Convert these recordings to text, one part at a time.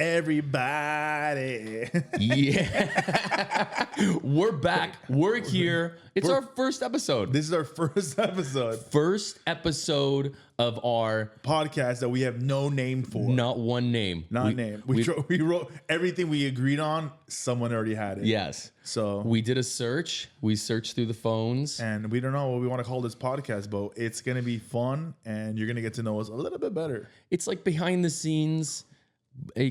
Everybody. Yeah. We're back. We're here. It's our first episode. This is our first episode. First episode of our Podcast that we have no name for. not one name. Name. We wrote everything we agreed on. Someone already had it. Yes. So We did a search. We searched through the phones. and we don't know what we want to call this podcast, but it's gonna be fun, and you're gonna get to know us a little bit better. It's like behind the scenes,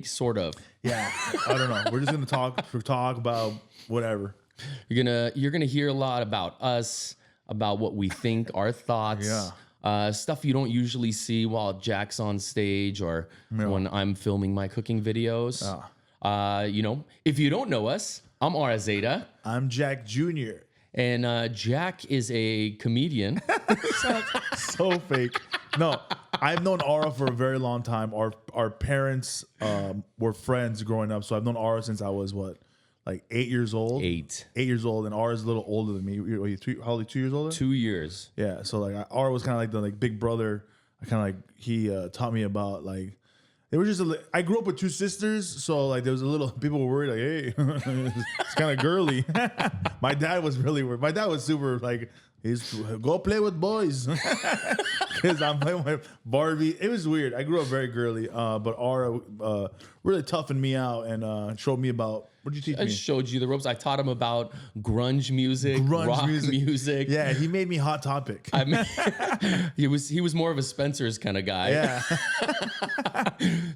sort of. Yeah, I don't know. We're just gonna talk about whatever. You're gonna hear a lot about us, about what we think, our thoughts. Yeah. Stuff you don't usually see while Jack's on stage or when I'm filming my cooking videos. If you don't know us, I'm Ara Zeta, I'm Jack Jr. and Jack is a comedian. So fake. No, I've known Ara for a very long time. Our parents were friends growing up, so I've known Ara since I was like 8 years old. 8 years old, and Ara's a little older than me. How old? 2 years older? 2 years. Yeah. So like Ara was kind of like the big brother. I kind of like he taught me about like. They were just. I grew up with two sisters, so like there was a little. People were worried, like, hey, it's kind of girly. My dad was really worried. My dad was super like, he's go play with boys, because I'm playing with Barbie. It was weird. I grew up very girly, but Ara really toughened me out and showed me about. What did you teach I me? showed you the ropes. I taught him about grunge music, rock music. Yeah, he made me Hot Topic. I mean, he was more of a Spencer's kind of guy. Yeah.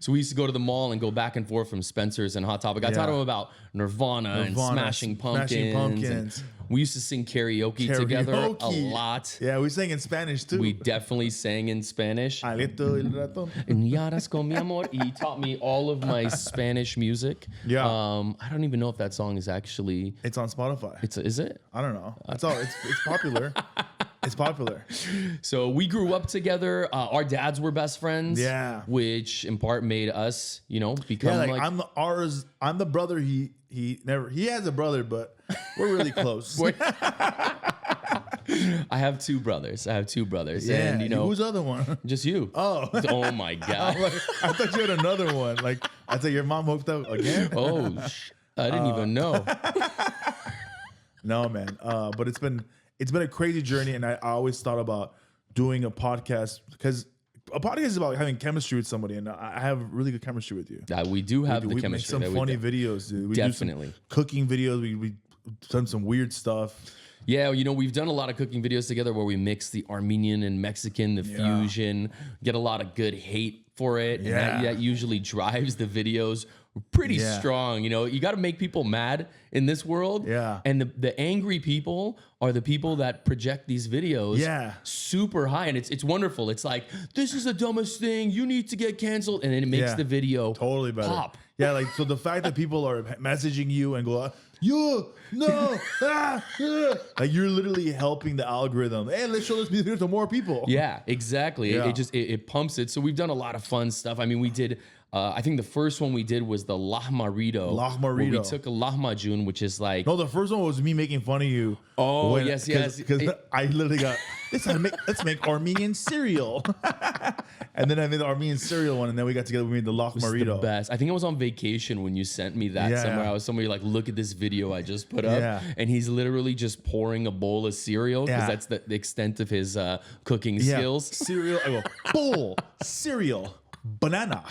So we used to go to the mall and go back and forth from Spencer's and Hot Topic. I taught him about Nirvana and Smashing Pumpkins. And we used to sing karaoke together a lot. Yeah, we sang in Spanish too. We definitely sang in Spanish. Alito el ratón. And Yaras con mi amor. He taught me all of my Spanish music. Yeah. I don't even know if that song is actually. It's on Spotify. Is it? I don't know. It's popular. It's popular. So we grew up together. Our dads were best friends. Yeah. Which in part made us, become Yeah, like I'm the brother he has a brother, but we're really close. I have two brothers. Yeah. And who's the other one? just you. Oh. Oh my God. I thought you had another one. Like I thought your mom hooked up again. Oh, I didn't even know. No, man. But it's been a crazy journey, and I always thought about doing a podcast because a podcast is about having chemistry with somebody, and I have really good chemistry with you. We do have the We make chemistry. some funny videos, dude. We Definitely. do some cooking videos. We done some weird stuff. Yeah, we've done a lot of cooking videos together where we mix the Armenian and Mexican, the fusion, get a lot of good hate for it. Yeah. And that usually drives the videos pretty strong. You got to make people mad in this world. Yeah. And the angry people are the people that project these videos super high. And it's wonderful. It's like, this is the dumbest thing. You need to get canceled. And then it makes the video totally better. pop. Yeah, like so the fact that people are messaging you and go, like you're literally helping the algorithm. Hey, let's show this video to more people. Yeah, exactly. Yeah. It pumps it. So we've done a lot of fun stuff. I mean, we did. I think the first one we did was the lahmarito. Lahmarito. Where we took a lahmacun, which is like. No, the first one was me making fun of you. Oh, yes. Because I literally got let's make Armenian cereal, and then I made the Armenian cereal one, and then we got together. We made the It's lahmarito. the best. I think I was on vacation when you sent me that somewhere. I was somewhere like, look at this video I just put up, and he's literally just pouring a bowl of cereal because that's the extent of his cooking skills. Cereal. I go bowl cereal banana.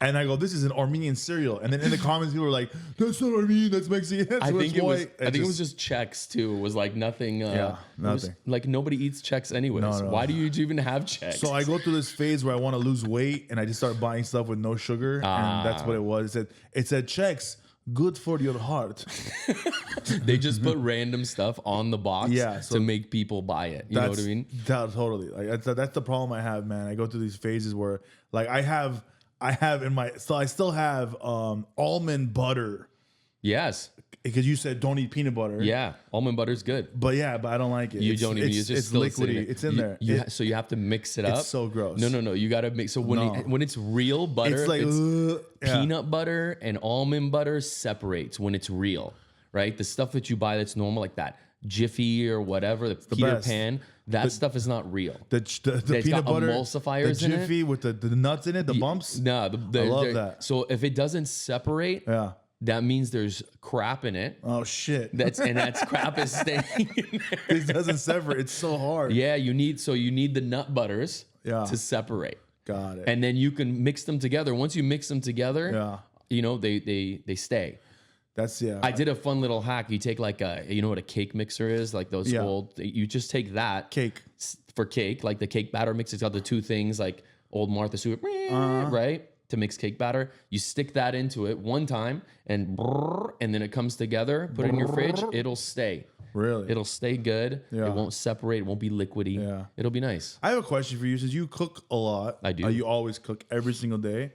And I go, this is an Armenian cereal. And then in the comments, people were like, that's not Armenian, that's Mexican. I think it was just Chex too. It was like nothing. Nothing. It was like nobody eats Chex anyways. No. Why do you even have Chex? So I go through this phase where I want to lose weight, and I just start buying stuff with no sugar, and that's what it was. It said Chex, good for your heart. They just put random stuff on the box to make people buy it. You know what I mean? Totally. Like that's the problem I have, man. I go through these phases where like I still have almond butter. Yes. Because you said don't eat peanut butter. Yeah. Almond butter's good. But I don't like it. You don't even use it. It's liquidy. It's in there. So you have to mix it up. It's so gross. No. You got to mix. So when it's real butter, it's like peanut butter and almond butter separates when it's real, right? The stuff that you buy that's normal like that. Jiffy or whatever, the Peter best. Pan, that stuff is not real. The It's peanut got butter, emulsifiers the in it. Jiffy with the nuts in it, the bumps. No, I love that. So if it doesn't separate, Yeah. that means there's crap in it. Oh shit. That's crap is staying in there. This doesn't separate. It's so hard. Yeah, you need the nut butters Yeah. to separate. Got it. And then you can mix them together. Once you mix them together, Yeah. you know, they stay. That's I did a fun little hack. You take like you know what a cake mixer is? Like those Yeah. old, you just take that cake. for cake, like the cake batter mix. It's got the two things like old Martha Stewart, right? To mix cake batter. You stick that into it one time and then it comes together. Put it in your fridge. It'll stay. Really? It'll stay good. Yeah. It won't separate. It won't be liquidy. Yeah. It'll be nice. I have a question for you. Since you cook a lot, I do. You always cook every single day.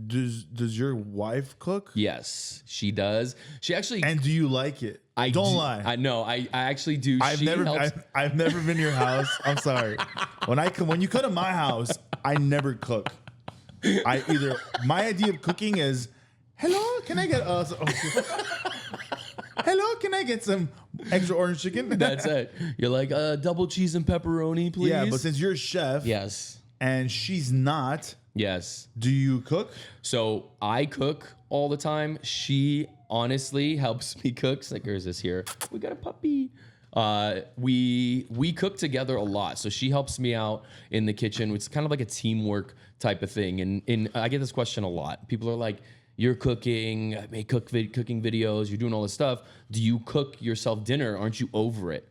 Does your wife cook? Yes, she does. She actually. And do you like it? I don't do, lie. I know. I actually do. I've never been in your house. I'm sorry. When you come to my house, I never cook. My idea of cooking is, hello, can I get hello, can I get some extra orange chicken? That's it. You're like double cheese and pepperoni, please. Yeah, but since you're a chef, yes, and she's not, yes. do you cook? So I cook all the time. She honestly helps me cook. Snickers is here. We got a puppy. We cook together a lot. So she helps me out in the kitchen. It's kind of like a teamwork type of thing. And I get this question a lot. People are like, you're cooking, I make cooking videos, you're doing all this stuff. Do you cook yourself dinner? Aren't you over it?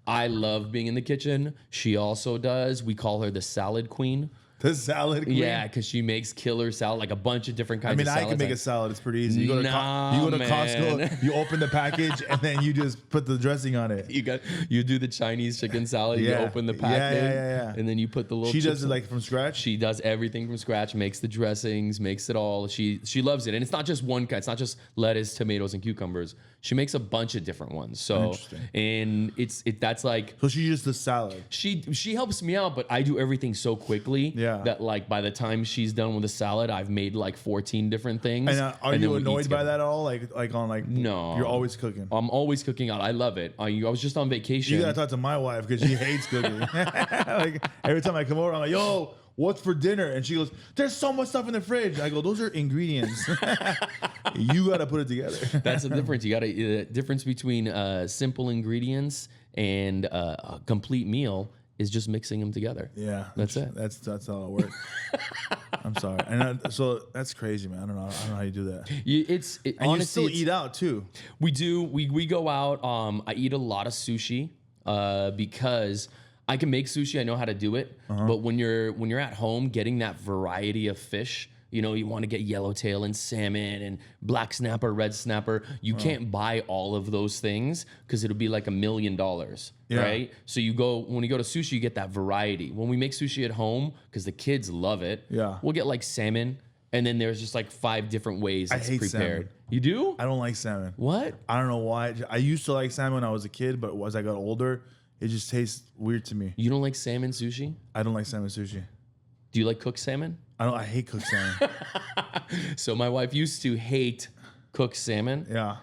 I love being in the kitchen. She also does. We call her the salad queen. The salad queen? Yeah, because she makes killer salad, like a bunch of different kinds of salads. I can make a salad. It's pretty easy. You go to man. Costco, you open the package, and then you just put the dressing on it. You do the Chinese chicken salad. You open the package, and then you put the little. She chips does it like from scratch. She does everything from scratch. Makes the dressings, makes it all. She loves it, and it's not just one kind. It's not just lettuce, tomatoes, and cucumbers. She makes a bunch of different ones. So, and that's like. So she just the salad. She helps me out, but I do everything so quickly. Yeah. That like by the time she's done with the salad, I've made like 14 different things. And are you annoyed by that at all? No. You're always cooking. I'm always cooking out. I love it. I was just on vacation. You gotta talk to my wife because she hates cooking. Like every time I come over, I'm like, yo, what's for dinner? And she goes, there's so much stuff in the fridge. I go, those are ingredients. You gotta put it together. That's the difference. You gotta the difference between simple ingredients and a complete meal is just mixing them together. Yeah, that's it. That's how it works. I'm sorry, and so that's crazy, man. I don't know how you do that. Honestly, you still eat out too. We do. We go out. I eat a lot of sushi because I can make sushi. I know how to do it. But when you're at home, getting that variety of fish. You know, you want to get yellowtail and salmon and black snapper, red snapper. You can't buy all of those things because it'll be like $1 million, right? So when you go to sushi, you get that variety. When we make sushi at home, because the kids love it, we'll get like salmon, and then there's just like 5 different ways it's prepared. Salmon. You do? I don't like salmon. What? I don't know why. I used to like salmon when I was a kid, but as I got older, it just tastes weird to me. You don't like salmon sushi? I don't like salmon sushi. Do you like cooked salmon? I hate cooked salmon. So my wife used to hate cooked salmon. Yeah.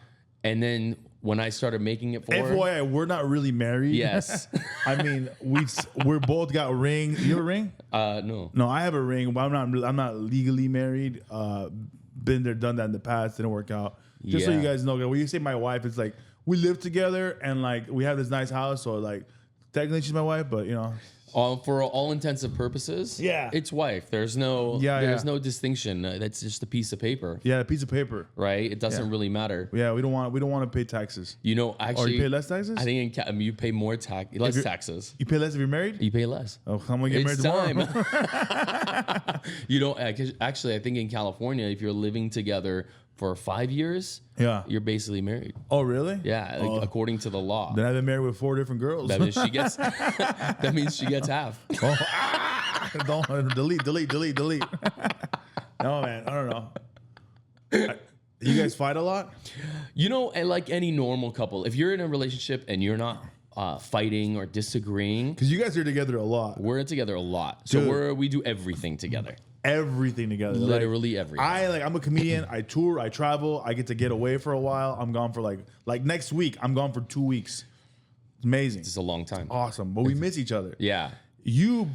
And then when I started making it for her. FYI, we're not really married. Yes. I mean, we're both got rings. You have a ring? No. No, I have a ring, but I'm not legally married. Been there, done that in the past. Didn't work out. Just so you guys know, when you say my wife, it's like we live together and like we have this nice house. So like technically she's my wife, but you know. For all intents and purposes, it's wife. There's no distinction. That's just a piece of paper. Yeah, a piece of paper. Right? It doesn't really matter. Yeah, we don't want to pay taxes. You know, actually, or you pay less taxes. I think you pay more less taxes. You pay less if you're married. You pay less. Oh, I'm gonna get married tomorrow. You know, actually, I think in California, if you're living together for 5 years, you're basically married. Oh, really? Yeah, according to the law. Then I've been married with 4 different girls. That means she gets. That means she gets half. Don't delete. No, man, I don't know. You guys fight a lot? You know, and like any normal couple, if you're in a relationship and you're not fighting or disagreeing, because you guys are together a lot. We're together a lot, so we do everything together. everything together. Literally everything. I'm a comedian. I tour. I travel. I get to get away for a while. I'm gone for like next week. I'm gone for 2 weeks. It's amazing. It's a long time. Awesome. But we miss each other. Yeah. You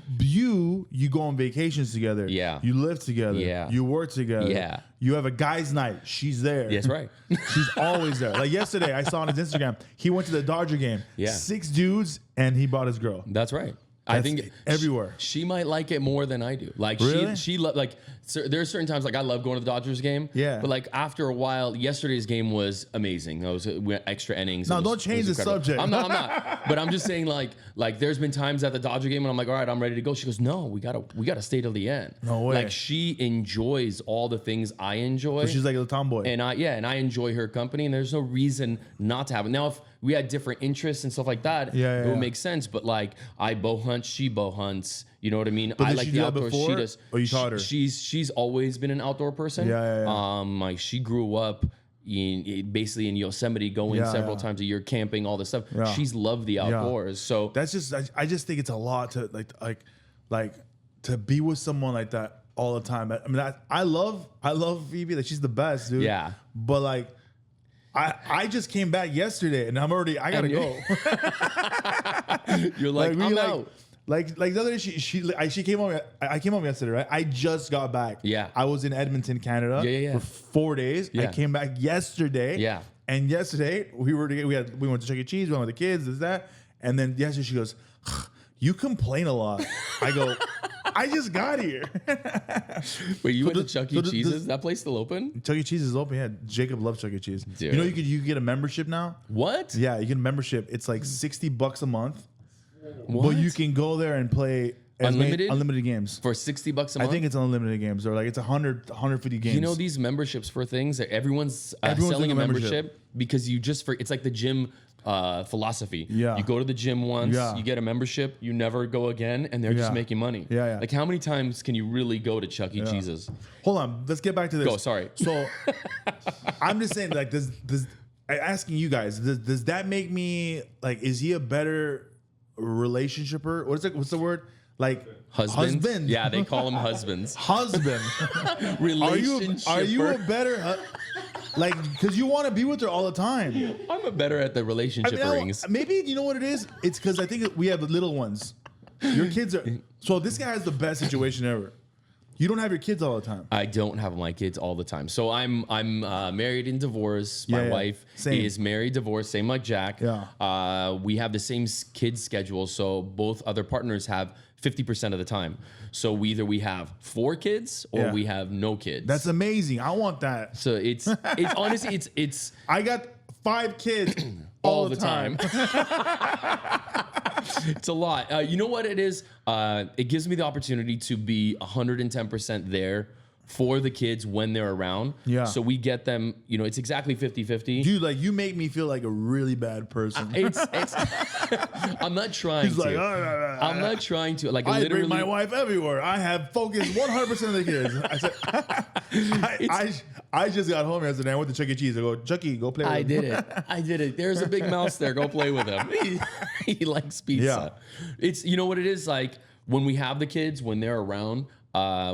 go on vacations together. Yeah. You live together. Yeah. You work together. Yeah. You have a guys' night. She's there. That's right. She's always there. Like yesterday, I saw on his Instagram, he went to the Dodger game. Yeah. 6 dudes, and he brought his girl. That's right. I think everywhere. She might like it more than I do. Like really? she like there are certain times like I love going to the Dodgers game. Yeah. But like after a while, yesterday's game was amazing. We had extra innings. No, don't change the subject. I'm not. But I'm just saying like there's been times at the Dodger game when I'm like, all right, I'm ready to go. She goes, no, we gotta stay till the end. No way. Like she enjoys all the things I enjoy. So she's like a tomboy. And I enjoy her company, and there's no reason not to have it. Now, if we had different interests and stuff like that, it would make sense. But like, I bow hunt, she bow hunts. You know what I mean? But I like the outdoors. She does. Or you taught her? She's always been an outdoor person. Yeah. Like she grew up basically in Yosemite, going several times a year, camping, all this stuff. Yeah. She's loved the outdoors. So that's just I just think it's a lot to like to be with someone like that all the time. I mean, I love Phoebe. Like she's the best, dude. Yeah. But like. I just came back yesterday and I gotta go. You're like, I'm out. Like the other day, she came home. I came home yesterday, right? I just got back. Yeah. I was in Edmonton, Canada, for 4 days. Yeah. I came back yesterday. Yeah. And yesterday we went to Chuck E. Cheese, we went with the kids, this that, and then yesterday she goes, "You complain a lot." I go, "I just got here." Wait, you went to Chuck E. Cheese's? Is that place still open? Chuck E. Cheese is open. Yeah, Jacob loves Chuck E. Cheese. Dude. You know you could get a membership now. What? Yeah, you get a membership. It's like $60 a month. What? But you can go there and play unlimited games for $60 a month. I think it's unlimited games, or like it's 150 games. You know these memberships for things that everyone's selling a membership because you just it's like the gym philosophy. Yeah. You go to the gym once, Yeah. you get a membership, you never go again, and they're just making money. Yeah. Like how many times can you really go to Chuck E. Cheese's? Hold on, let's get back to this. Go, sorry. So I'm just saying, like, does asking you guys, does that make me like? Is he a better relationshiper? What's the word? Like husband. Yeah, they call them husbands. Husband. Relationship. Are you a better like? Because you want to be with her all the time. I'm a better at the relationship rings. Maybe you know what it is. It's because I think we have the little ones. Your kids are. So this guy has the best situation ever. You don't have your kids all the time. I don't have my kids all the time. So I'm married and divorced. My wife is married, divorced, same like Jack. Yeah. We have the same kids schedule, so both other partners have 50% of the time. So either we have 4 kids or we have no kids. That's amazing. I want that. So it's honestly it's I got 5 kids all the time. It's a lot. You know what it is? It gives me the opportunity to be 110% there for the kids when they're around. Yeah. So we get them, it's exactly 50-50. Dude, like you make me feel like a really bad person. It's I'm not trying He's to. like, I'm not trying to. Like I literally bring my wife everywhere. I have focused 100% of the kids. I said, I just got home yesterday. I went to Chuck E. Cheese. I go, Chucky, go play with him. I did it. There's a big mouse there. Go play with him. He likes pizza. Yeah. It's, you know what it is? Like when we have the kids, when they're around,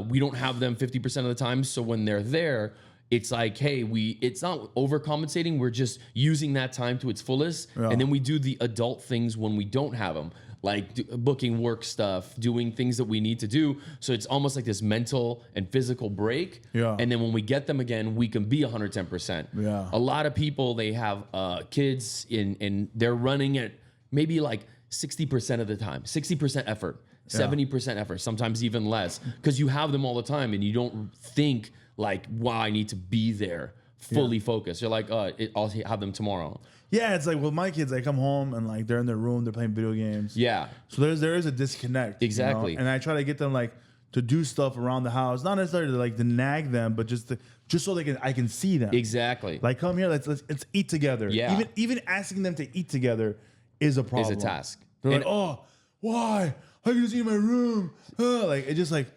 we don't have them 50% of the time. So when they're there, it's like, hey, it's not overcompensating. We're just using that time to its fullest. Yeah. And then we do the adult things when we don't have them, like booking work stuff, doing things that we need to do. So it's almost like this mental and physical break. Yeah. And then when we get them again, we can be 110%. Yeah. A lot of people, they have kids and they're running at maybe like 60% of the time, 60% effort, 70% effort, sometimes even less, because you have them all the time and you don't think like, wow, I need to be there fully focused. You're like, I'll have them tomorrow. Yeah, it's like with my kids, I come home and like they're in their room, they're playing video games. Yeah. So there is a disconnect. Exactly. And I try to get them like to do stuff around the house, not necessarily to nag them, but just so I can see them. Exactly. Like come here, let's eat together. Yeah. Even asking them to eat together is a problem. Is a task. They're like, oh, why? I can just eat in my room. Like it's just like,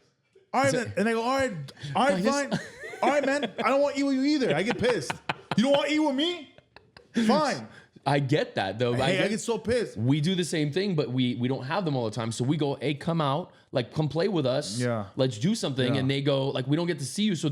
all right, man. And I go, all right, fine. All right, man. I don't want to eat with you either. I get pissed. You don't want to eat with me? Fine. I get that though. I get so pissed. We do the same thing, but we don't have them all the time. So we go, hey, come out, like come play with us. Yeah. Let's do something. Yeah. And they go, like, we don't get to see you. So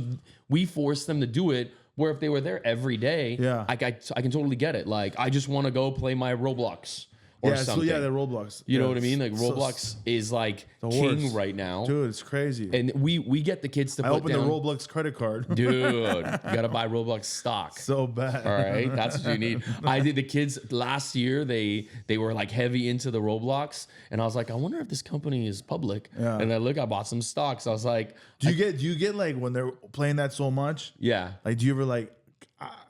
we force them to do it. Where if they were there every day, yeah, I can totally get it. Like, I just want to go play my Roblox. Or something. So the Roblox. You know what I mean? Like Roblox is like king right now. Dude, it's crazy. And we get the kids to put opened down. the Roblox credit card. Dude, you got to buy Roblox stock. So bad. All right, that's what you need. I did the kids last year. They were like heavy into the Roblox, and I was like, I wonder if this company is public. Yeah. And then I bought some stocks. I was like, do you get like when they're playing that so much? Yeah. Like, do you ever like?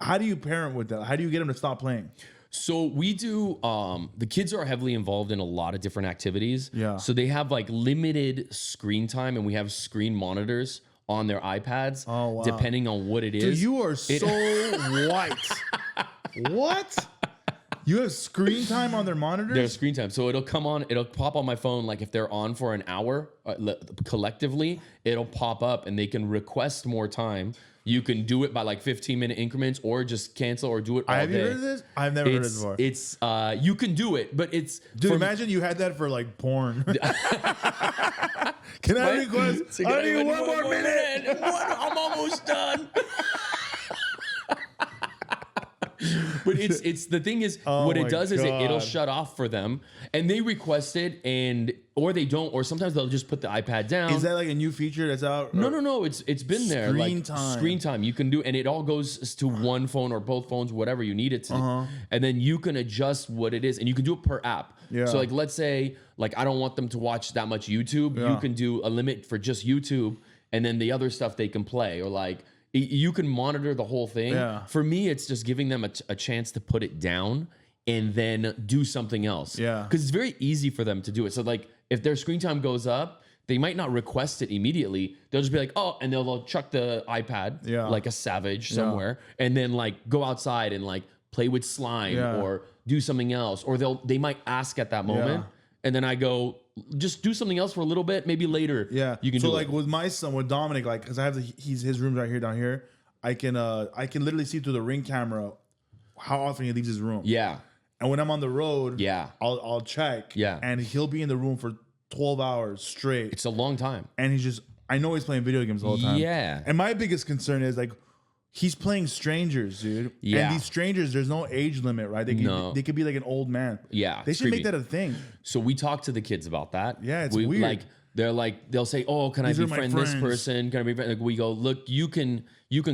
How do you parent with that? How do you get them to stop playing? So we do, the kids are heavily involved in a lot of different activities. Yeah. So they have like limited screen time, and we have screen monitors on their iPads. Oh, wow. Depending on what it is. Dude, you are so white. What? You have screen time on their monitors? Their screen time. So it'll pop on my phone. Like if they're on for an hour collectively, it'll pop up and they can request more time. You can do it by like 15-minute increments or just cancel or do it all Have day. you heard of this? I've never heard of this before. It's you can do it, but it's dude. Imagine you had that for like porn. Can I request? I need one more minute. I'm almost done. But it's the thing is what it does is it'll shut off for them and they request it or they don't, or sometimes they'll just put the iPad down. Is that like a new feature that's out? No. It's been there. Screen time you can do, and it all goes to one phone or both phones, whatever you need it to. And then you can adjust what it is, and you can do it per app. Yeah. So like let's say like I don't want them to watch that much YouTube. Yeah. You can do a limit for just YouTube, and then the other stuff they can play, or like you can monitor the whole thing. Yeah. For me, it's just giving them a chance to put it down and then do something else. Yeah. Because it's very easy for them to do it. So like if their screen time goes up, they might not request it immediately. They'll just be like, oh, and they'll chuck the iPad like a savage somewhere, and then like go outside and like play with slime or do something else. Or they might ask at that moment. And then I go, just do something else for a little bit. Maybe later. Yeah. You can so do like it. with my son, with Dominic, like, cause I have his room's right here down here. I can literally see through the Ring camera how often he leaves his room. Yeah. And when I'm on the road, I'll check. Yeah. And he'll be in the room for 12 hours straight. It's a long time. And I know he's playing video games all the time. Yeah. And my biggest concern is like, he's playing strangers, dude. Yeah. And these strangers, there's no age limit, right? They could be like an old man. Yeah. They should make that a thing. So we talk to the kids about that. Yeah, it's weird. They'll say, oh, can These I are my befriend this friends. person? Can I befriend? Like we go, look, you can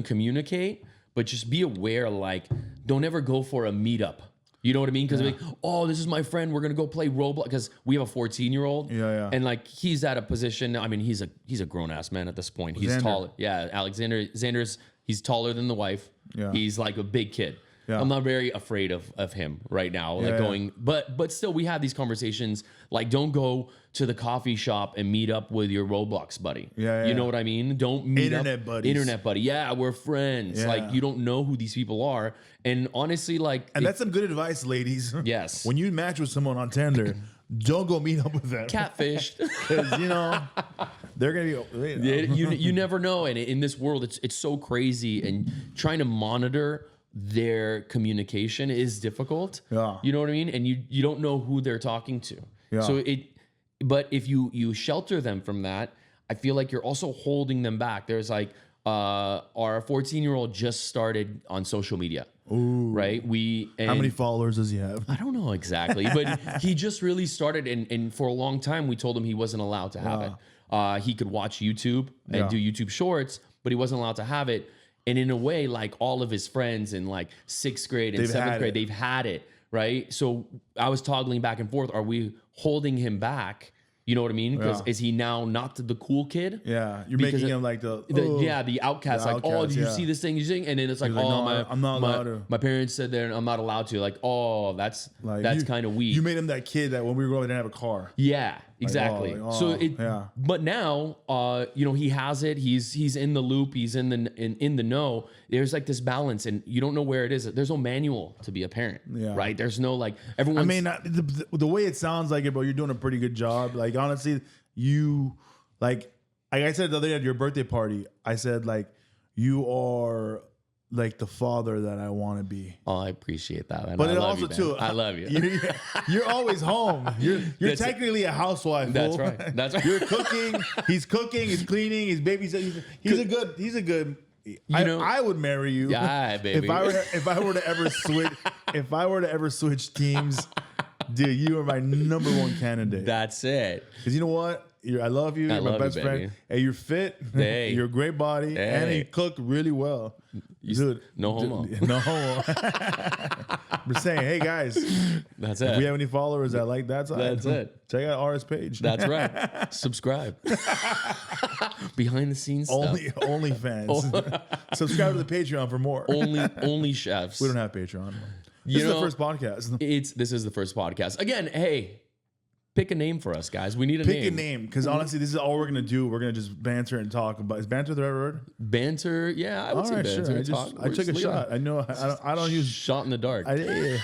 communicate, but just be aware, like, don't ever go for a meetup. You know what I mean? Because like, oh, this is my friend. We're gonna go play Roblox because we have a 14-year-old. Yeah. And like he's at a position. I mean, he's a grown ass man at this point. He's tall. Yeah, Xander's he's taller than the wife. Yeah. He's like a big kid. Yeah. I'm not very afraid of him right now. Like going, but still, we have these conversations. Like, don't go to the coffee shop and meet up with your Roblox buddy. You know what I mean? Don't meet Internet buddies. Internet buddy. Yeah, we're friends. Yeah. Like, you don't know who these people are. And honestly, like, And that's some good advice, ladies. Yes. When you match with someone on Tinder, don't go meet up with them. catfished. Because they're gonna be. you never know. And in this world, it's so crazy, and trying to monitor their communication is difficult. Yeah. You know what I mean? And you don't know who they're talking to. Yeah. So but if you shelter them from that, I feel like you're also holding them back. There's like our 14-year-old just started on social media. Ooh. Right? How many followers does he have? I don't know exactly, but he just really started, and for a long time we told him he wasn't allowed to have it. He could watch YouTube and do YouTube Shorts, but he wasn't allowed to have it. And in a way, like all of his friends in like 6th grade and 7th grade, they've had it, right? So I was toggling back and forth. Are we holding him back? You know what I mean? Because is he now not the cool kid? Yeah, you're making him like the outcast. Like, oh, did you see this thing? And then it's like, I'm not allowed to. My parents said that I'm not allowed to. Like, oh, that's kind of weak. You made him that kid that when we were growing up, didn't have a car. Yeah, exactly. But now, he has it. He's in the loop. He's in the know. There's like this balance, and you don't know where it is. There's no manual to be a parent, right? There's no like everyone. I mean, the way it sounds like it, bro, you're doing a pretty good job. Like honestly, like I said the other day at your birthday party, I said like you are like the father that I want to be. Oh, I appreciate that, man. But I it love also you, man. too, I love you. You're always home. You're technically a housewife. That's fool. right. That's right. You're cooking. He's cooking. He's cleaning. He's babysitting. He's a good. I would marry you. Yeah, baby. If I were to ever switch teams, dude, you are my number one candidate. That's it. Because you know what? I love you. You're my best friend. Hey, you're fit. Hey. You're a great body. Hey. And you cook really well. Dude, no homo. No homo. I'm just saying, hey guys, That's if it. we have any followers that like that side, That's it. check out RS page. That's right. Subscribe. Behind the scenes only stuff. OnlyFans. Subscribe to the Patreon for more. Only chefs. We don't have Patreon. This is the first podcast. This is the first podcast. Again, hey, pick a name for us, guys. We need a Pick name. a name, because honestly, this is all we're gonna do. We're gonna just banter and talk about. Is banter the right word? Banter, yeah, I would All say right, banter. sure. I took a shot. I know. I don't use shot in the dark.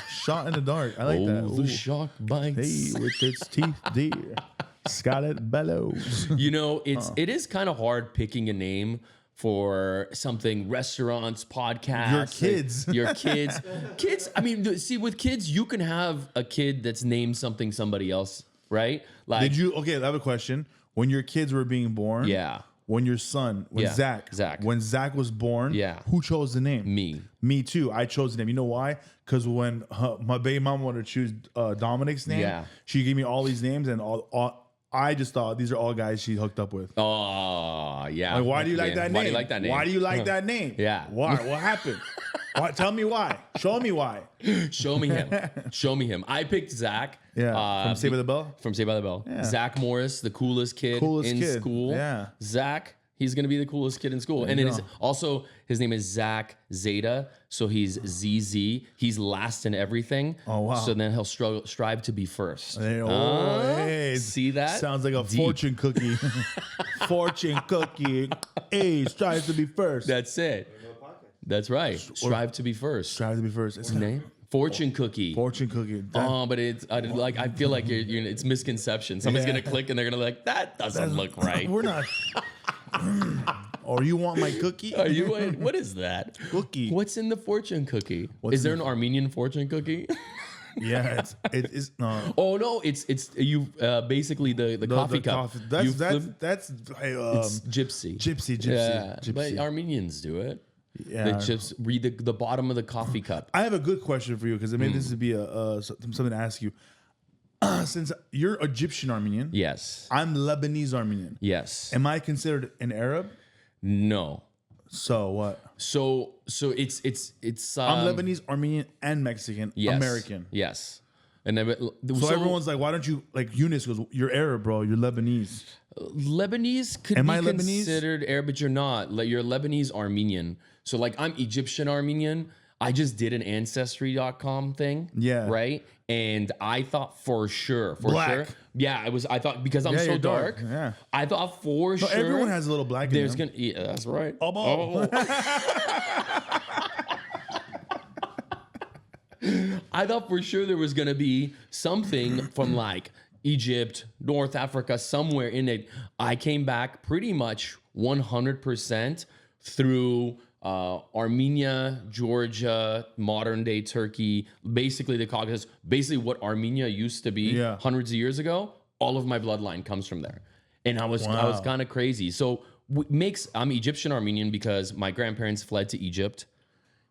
shot in the dark. I like that. The Ooh. shark bites. Hey, with its teeth, dear. Scarlet bellows. You know, it is kind of hard picking a name for something, restaurants, podcasts. Your kids. Like, your kids. Kids, I mean, see, with kids, you can have a kid that's named something somebody else, right? Like, Okay, I have a question. When your kids were being born, yeah. When your son, when Yeah, Zach. when Zach was born, Yeah. who chose the name? Me too. I chose the name. You know why? Because when my baby mom wanted to choose Dominic's name, Yeah. she gave me all these names, and I just thought these are all guys she hooked up with. Oh, yeah. Like, why do you like that name? Why do you like that name? Why do you like that name? Yeah. Why? What happened? Tell me why. Show me why. Show me him. Show me him. I picked Zach. Yeah. From Saved by the Bell? From Saved by the Bell. Yeah. Zach Morris, the coolest kid in school. Yeah. Zach, he's going to be the coolest kid in school. And then his name is Zach Zeta. So he's ZZ. He's last in everything. Oh, wow. So then he'll strive to be first. Hey, see that? Sounds like a fortune cookie. Fortune cookie. Hey, strive to be first. That's it. That's right. Strive to be first. Strive to be first. It's name? Fortune cookie. Fortune cookie. But it's I feel like it's misconception. Somebody's gonna click and they're gonna be like, that doesn't look right. We're not. Or you want my cookie? Are you? What is that? Cookie. What's in the fortune cookie? Is there an Armenian fortune cookie? Yeah, it's no. Oh no, it's you basically the coffee cup. That's it's gypsy. Gypsy. Yeah, Gypsy. but Armenians do it. Yeah. They just read the bottom of the coffee cup. I have a good question for you, because maybe this would be something to ask you. Since you're Egyptian Armenian, Yes. I'm Lebanese Armenian. Yes. Am I considered an Arab? No. So what? So it's I'm Lebanese, Armenian, and Mexican, yes, American. Yes. And then So everyone's like, why don't you, like Eunice goes, you're Arab, bro. You're Lebanese. Lebanese could Am be I Lebanese? considered Arab, but you're not. Like, you're Lebanese Armenian. So like I'm Egyptian Armenian. I just did an ancestry.com thing. Yeah. Right. And I thought for sure. Black. Yeah, I thought because I'm so you're dark. Yeah. I thought for sure. Everyone has a little black in There's them. gonna. Yeah, that's right. Oh. I thought for sure there was gonna be something from like Egypt, North Africa, somewhere in it. I came back pretty much 100% through Armenia, Georgia, modern day Turkey, basically the Caucasus, basically what Armenia used to be hundreds of years ago. All of my bloodline comes from there, and I was kind of crazy. So I'm Egyptian Armenian because my grandparents fled to Egypt.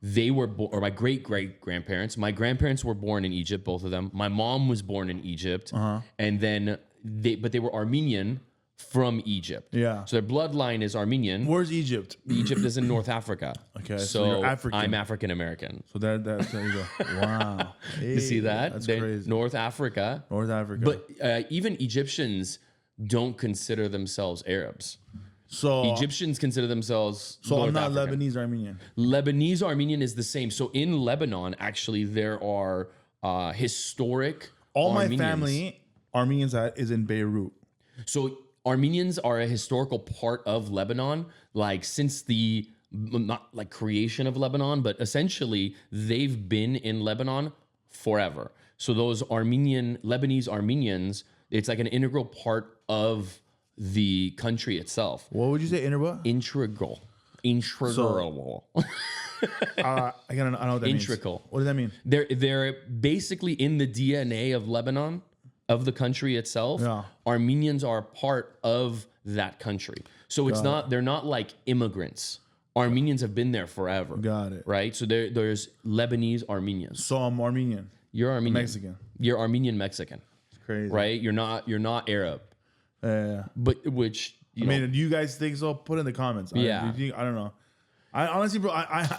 They were or my great grandparents. My grandparents were born in Egypt, both of them. My mom was born in Egypt, and then they were Armenian from Egypt. Yeah. So their bloodline is Armenian. Where's Egypt? Egypt is in North Africa. Okay, So you're African. I'm African American. So there you go. Wow. You see that? That's They're crazy. North Africa. North Africa. But even Egyptians don't consider themselves Arabs. so Egyptians consider themselves So North I'm not African. Lebanese Armenian. Lebanese Armenian is the same. So in Lebanon, actually, there are historic All Armenians. my family, Armenians, is in Beirut. So Armenians are a historical part of Lebanon, like since the not like creation of Lebanon, but essentially they've been in Lebanon forever. So those Lebanese Armenians, it's like an integral part of the country itself. What would you say, Integral? Integral. I don't know what that Integral. means. What does that mean? They're basically in the DNA of Lebanon, of the country itself. Yeah. Armenians are part of that country. So they're not like immigrants. Armenians have been there forever. Got it. Right? So there's Lebanese Armenians. So I'm Armenian. You're Armenian. Mexican. You're Armenian Mexican. It's crazy. Right? You're not Arab. Yeah. But which I mean, do you guys think so? Put in the comments. Yeah. I don't know. I honestly, bro,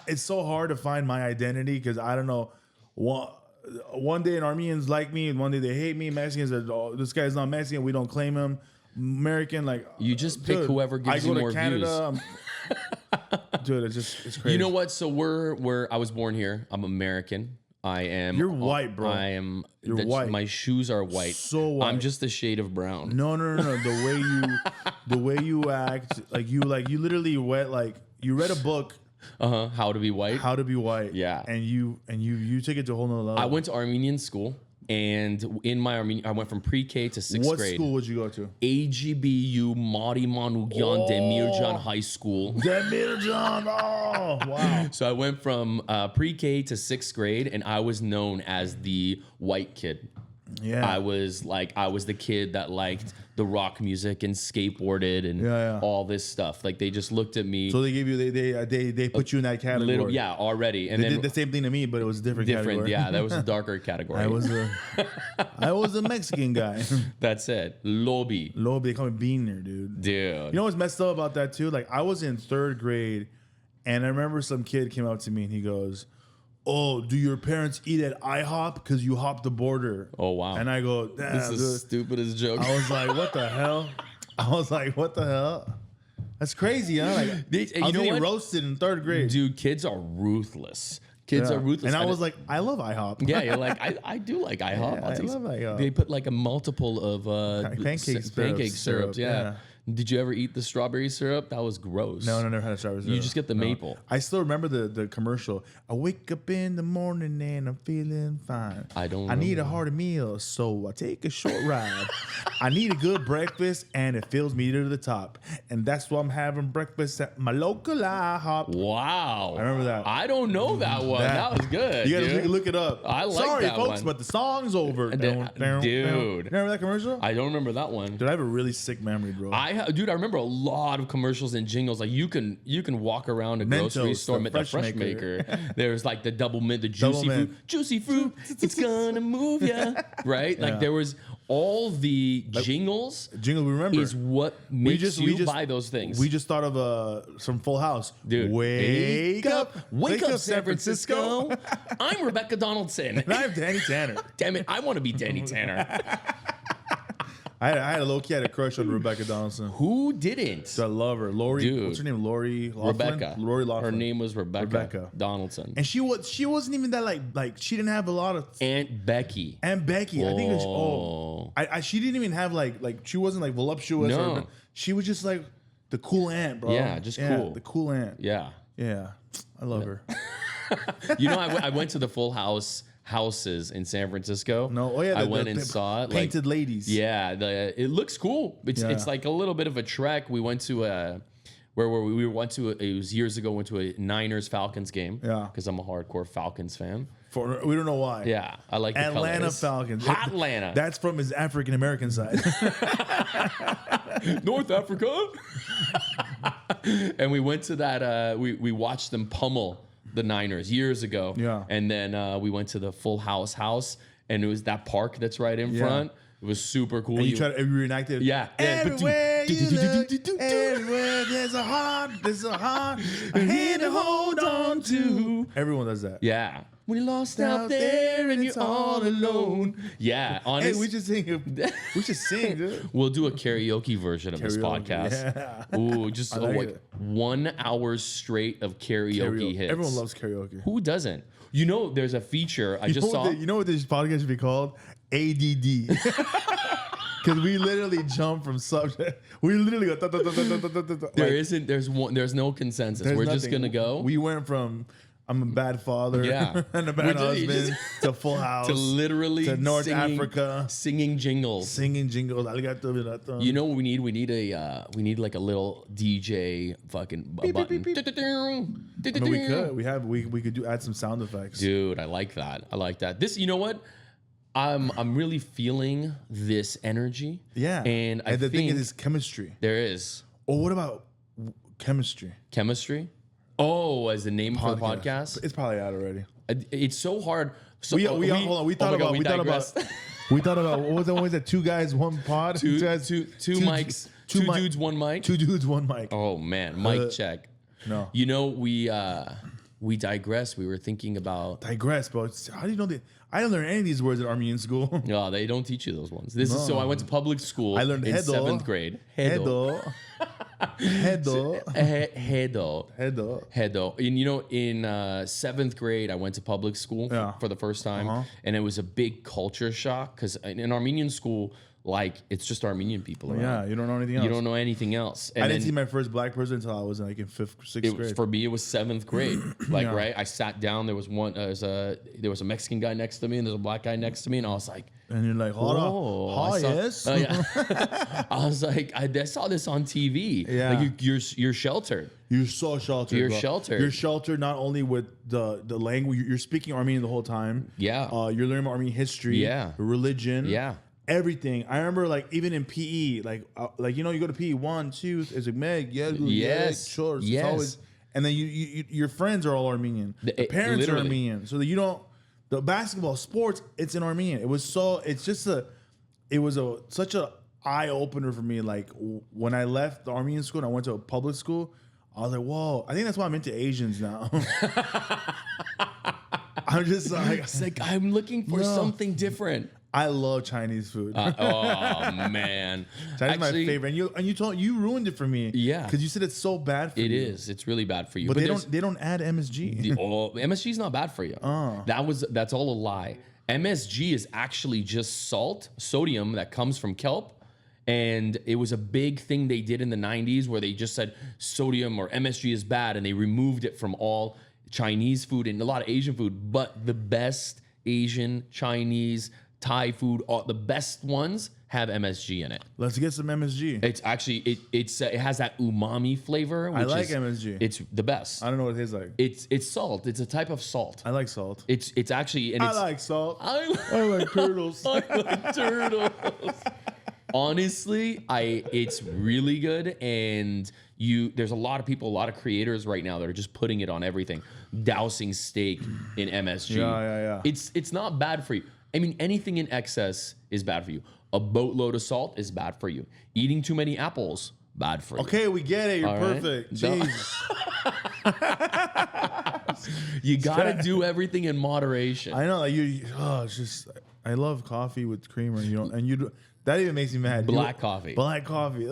it's so hard to find my identity because I don't know. One day an Armenians like me, and one day they hate me. Mexicans are, oh, this guy's not Mexican. We don't claim him. American, like you just pick whoever gives you more views. Dude, it's crazy. You know what? So I was born here. I'm American. I am. You're white, bro. I am. You're white. My shoes are white. So white. I'm just a shade of brown. No. The way you act, like you literally you read a book. How to be white. How to be white. Yeah. And you take it to a whole nother level. I went to Armenian school, and in my Armenian, I went from pre-K to sixth What grade. school would you go to? AGBU Mari Manukyan Demirjan High School. Demirjan. Oh, wow. So I went from pre-K to sixth grade, and I was known as the white kid. Yeah. I was the kid that liked the rock music and skateboarded and all this stuff. Like they just looked at me. So they gave you they put you in that category. Already. And they did the same thing to me, but it was a different category. Yeah, that was a darker category. I was a Mexican guy. That's it. Lobby. They call me Beaner, dude. Dude. You know what's messed up about that too? Like I was in third grade, and I remember some kid came up to me and he goes, "Oh, do your parents eat at IHOP because you hopped the border?" Oh, wow. And I go, "This is the stupidest joke." I was like, "What the hell?" That's crazy, huh? Like, I was getting roasted in third grade. Dude, kids are ruthless. Kids are ruthless. And I was like, I love IHOP. Yeah, you're like, I do like IHOP. Yeah, I love IHOP. They put like a multiple of pancake syrups. Yeah. Did you ever eat the strawberry syrup? That was gross. No, never had a strawberry syrup. You just get the maple. I still remember the commercial. I wake up in the morning and I'm feeling fine. I need a hearty meal, so I take a short ride. I need a good breakfast, and it fills me to the top. And that's why I'm having breakfast at my local IHOP. Wow. I remember that. I don't know that one. That was good. You gotta look it up. I like Sorry, that folks, one. but the song's over. Dude. Remember that commercial? I don't remember that one. Dude, I have a really sick memory, bro. I remember a lot of commercials and jingles. Like you can walk around a grocery store with the Fresh Maker. There's like the double mint, the juicy fruit. It's gonna move ya, right? Like there was all the jingles. We remember is what makes you buy those things. We just thought of some Full House. Dude, wake up, San Francisco. I'm Rebecca Donaldson. And I'm Danny Tanner. Damn it, I want to be Danny Tanner. I had a low-key had a crush on Rebecca Donaldson. Who didn't? So I love her. Lori, dude. What's her name? Lori Loughlin? Rebecca. Lori Loughlin. Her name was Rebecca Donaldson. And she wasn't even that like she didn't have a lot of Aunt Becky. I think it was, she didn't even have like she wasn't like voluptuous. No. She was just like the cool aunt, bro. Yeah, just cool. The cool aunt. Yeah. Yeah. I love her. You know, I went to the Full House houses in San Francisco. No, oh yeah, I went and saw it. Painted ladies. Yeah, it looks cool. It's like a little bit of a trek. We went to it was years ago. Went to a Niners Falcons game. Yeah, because I'm a hardcore Falcons fan. We don't know why. Yeah, I like the Atlanta colors. Falcons. Atlanta. That's from his African American side. North Africa. And we went to that. We watched them pummel the Niners years ago. Yeah. And then we went to the Full House, and it was that park that's right in front. It was super cool. And you reenacted. Yeah. Everywhere you look, everywhere there's a heart, a hand to hold on to. Everyone does that. Yeah. When you're lost out there and you're all alone. Yeah, honestly. Hey, we should sing, dude. We'll do a karaoke version of this podcast. Yeah. Ooh, just 1 hour straight of karaoke hits. Everyone loves karaoke. Who doesn't? You know, there's a feature I just saw. You know what this podcast should be called? ADD. Because we literally jump from subject. We literally go. There's no consensus. We're just gonna go. We went from. I'm a bad father. Yeah. And a bad husband. To Full House. To literally to North Africa. Singing jingles. Singing jingles. You know what we need? We need like a little DJ fucking button. I mean, we could add some sound effects. Dude, I like that. This, you know what? I'm really feeling this energy. Yeah. And I the think thing is chemistry. there is. Oh, what about chemistry? Chemistry? Oh, as the name for the podcast? It's probably out already. It's so hard. So, We thought about what was that? Two guys, one pod. Two mics, two dudes, one mic. Two dudes, one mic. Oh man, mic check. No, you know we digress. We were thinking about digress, bro. How do you know that? I didn't learn any of these words at Armenian school. No, they don't teach you those ones. This is so I went to public school. I learned in hedo, 7th grade. Hedo. And you know, in 7th grade, I went to public school for the first time, and it was a big culture shock because in Armenian school, like it's just Armenian people around. Yeah, you don't know anything else. You don't know anything else. And I didn't see my first black person until I was like in 5th, 6th grade. For me, it was 7th grade. Like right, I sat down. There was there was a Mexican guy next to me, and there's a black guy next to me, and I was like. And you're like, yes. I was like, I saw this on TV. Yeah. Like you're sheltered. You're so sheltered. You're sheltered. You're sheltered not only with the language. You're speaking Armenian the whole time. Yeah. You're learning about Armenian history. Yeah. Religion. Yeah. Everything. I remember like even in PE, like you know, you go to PE 1, 2, it's like Meg, yes, sure. Yes. Always, and then your friends are all Armenian. The parents are Armenian, so that you don't. The basketball, sports, it's in Armenian. It was such a eye opener for me. Like when I left the Armenian school and I went to a public school, I was like, whoa, I think that's why I'm into Asians now. I'm just like, I'm looking for something different. I love Chinese food. Oh man, Chinese is my favorite. And you ruined it for me. Yeah, because you said it's so bad for you. It is. It's really bad for you. But they don't add MSG. MSG is not bad for you. That's all a lie. MSG is actually just sodium that comes from kelp. And it was a big thing they did in the 90s where they just said sodium or MSG is bad, and they removed it from all Chinese food and a lot of Asian food. But the best Asian, Chinese, Thai food, the best ones have MSG in it. Let's get some MSG. It's actually it has that umami flavor. Which I like MSG. It's the best. I don't know what it tastes like. It's salt. It's a type of salt. I like salt. It's actually and I like salt. I like turtles. I like turtles. Honestly, it's really good, and there's a lot of people, a lot of creators right now that are just putting it on everything, dousing steak in MSG. Yeah. It's not bad for you. I mean, anything in excess is bad for you. A boatload of salt is bad for you. Eating too many apples, bad for you. Okay, we get it. You're all perfect. Right? You gotta do everything in moderation. I know, like it's just I love coffee with creamer. That even makes me mad. Black coffee. Ugh. Black coffee.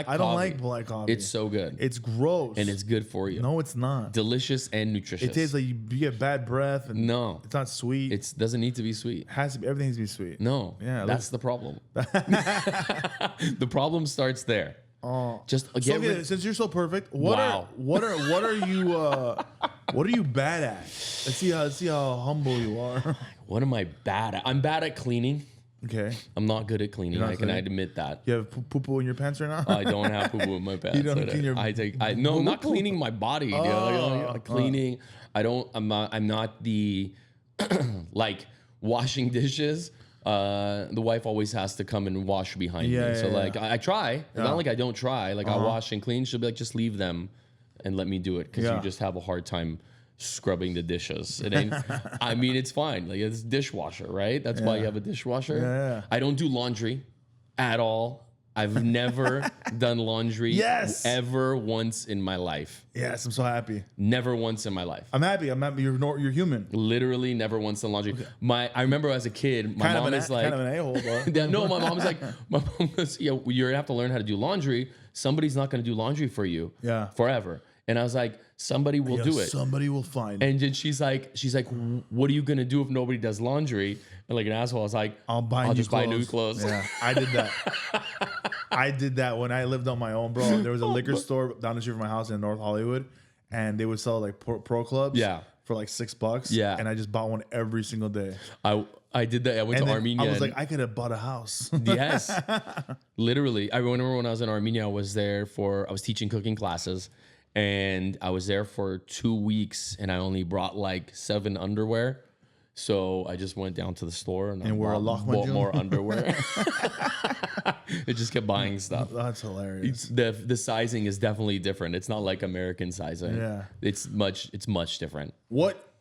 I don't like black coffee. It's so good. It's gross. And it's good for you. No, it's not. Delicious and nutritious. It tastes like you get bad breath. And no. It's not sweet. It doesn't need to be sweet. It has to be. Everything needs to be sweet. No. Yeah. That's the problem. The problem starts there. Just since you're so perfect, what are you bad at? Let's see how humble you are. What am I bad at? I'm bad at cleaning. Okay. I'm not good at cleaning. I can admit that. You have poo-poo in your pants right now? I don't have poo-poo in my pants. You don't clean your I'm not cleaning my body. Cleaning. I'm not the like washing dishes. The wife always has to come and wash behind me. So I try. It's not like I don't try. Like I wash and clean. She'll be like, just leave them and let me do it because you just have a hard time scrubbing the dishes. It ain't. I mean, it's fine. Like it's dishwasher, right? That's why you have a dishwasher. Yeah. I don't do laundry at all. I've never done laundry ever once in my life. Yes, I'm so happy. Never once in my life. I'm happy. You're human. Literally never once done laundry. I remember as a kid, my mom is like kind of an a-hole, though. No, my mom's like, you're gonna have to learn how to do laundry. Somebody's not gonna do laundry for you forever. And I was like, somebody will do it. Somebody will find it. And then she's like, what are you gonna do if nobody does laundry? And like an asshole, I was like, I'll just buy new clothes. Yeah, I did that. I did that when I lived on my own, bro. There was a liquor store down the street from my house in North Hollywood, and they would sell like pro clubs. Yeah. for like $6. Yeah. And I just bought one every single day. I did that. I went to Armenia. I was like, I could have bought a house. Yes. Literally. I remember when I was in Armenia, I was teaching cooking classes, and I was there for 2 weeks, and I only brought like 7 underwear. So I just went down to the store and bought more underwear. It just kept buying stuff. That's hilarious. The sizing is definitely different. It's not like American sizing. Yeah. It's much different.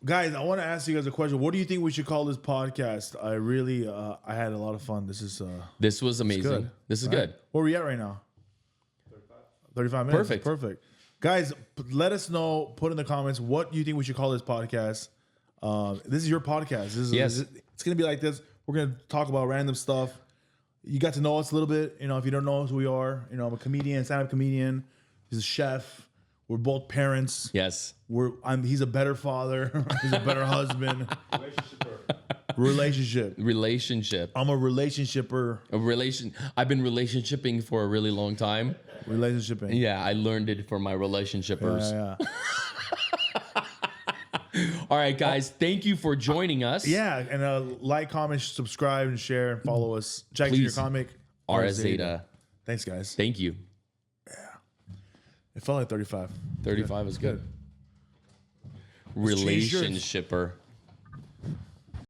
Guys, I want to ask you guys a question. What do you think we should call this podcast? I really, I had a lot of fun. This was amazing. Good. This is good. Where are we at right now? 35 minutes. Perfect. Guys, let us know. Put in the comments what you think we should call this podcast. This is your podcast. It's going to be like this. We're going to talk about random stuff. You got to know us a little bit. You know, if you don't know us, who we are. You know, I'm a comedian, stand-up comedian. He's a chef. We're both parents. Yes. He's a better father. He's a better husband. Relationship. I'm a relationshipper. I've been relationshiping for a really long time. Relationshiping. Yeah, I learned it from my relationshippers. Yeah. All right, guys. Thank you for joining us. Yeah, and like, comment, subscribe, and share, and follow us. Check out your comic. RZeta. Thanks, guys. Thank you. It felt like 35. 35 is good. Relationshipper.